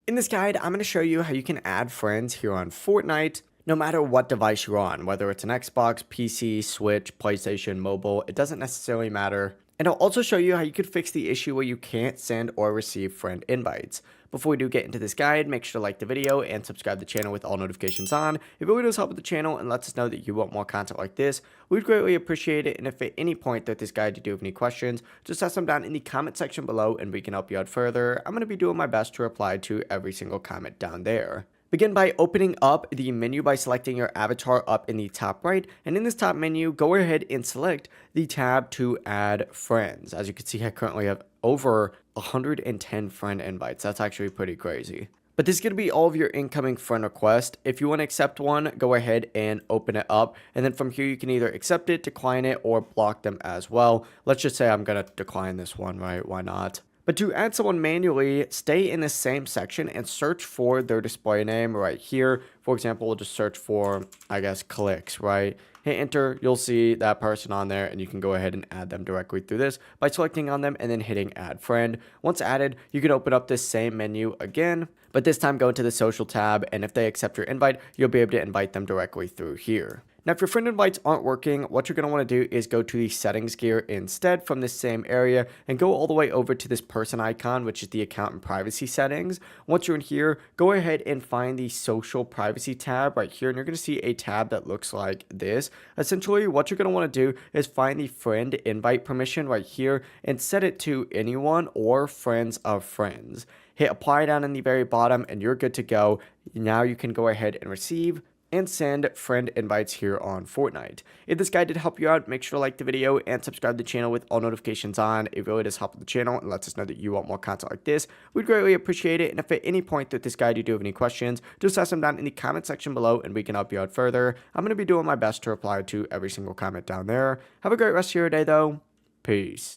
In this guide, I'm going to show you how you can add friends here on Fortnite, no matter what device you're on, whether it's an Xbox, PC, Switch, PlayStation, mobile, it doesn't necessarily matter. And I'll also show you how you could fix the issue where you can't send or receive friend invites. Before we do get into this guide, make sure to like the video and subscribe to the channel with all notifications on. It really does help with the channel and lets us know that you want more content like this. We'd greatly appreciate it, and if at any point throughout this guide you do have any questions, just ask them down in the comment section below and we can help you out further. I'm going to be doing my best to reply to every single comment down there. Begin by opening up the menu by selecting your avatar up in the top right, and in this top menu, go ahead and select the tab to add friends. As you can see, I currently have over 110 friend invites. That's actually pretty crazy. But this is going to be all of your incoming friend requests. If you want to accept one, go ahead and open it up. And then from here, you can either accept it, decline it, or block them as well. Let's just say I'm going to decline this one, right? Why not? But to add someone manually, stay in the same section and search for their display name right here. For example, we'll just search for, I guess, clicks, right? Hit enter, you'll see that person on there, and you can go ahead and add them directly through this by selecting on them and then hitting add friend. Once added, you can open up this same menu again, but this time go into the social tab, and if they accept your invite, you'll be able to invite them directly through here. Now, if your friend invites aren't working, what you're going to want to do is go to the settings gear instead from this same area and go all the way over to this person icon, which is the account and privacy settings. Once you're in here, go ahead and find the social privacy tab right here, and you're going to see a tab that looks like this. Essentially, what you're going to want to do is find the friend invite permission right here and set it to anyone or friends of friends. Hit apply down in the very bottom and you're good to go. Now you can go ahead and receive and send friend invites here on Fortnite. If this guide did help you out, make sure to like the video and subscribe to the channel with all notifications on. It really does help with the channel and lets us know that you want more content like this. We'd greatly appreciate it, and if at any point through this guide you do have any questions, just ask them down in the comment section below and we can help you out further. I'm going to be doing my best to reply to every single comment down there. Have a great rest of your day though. Peace.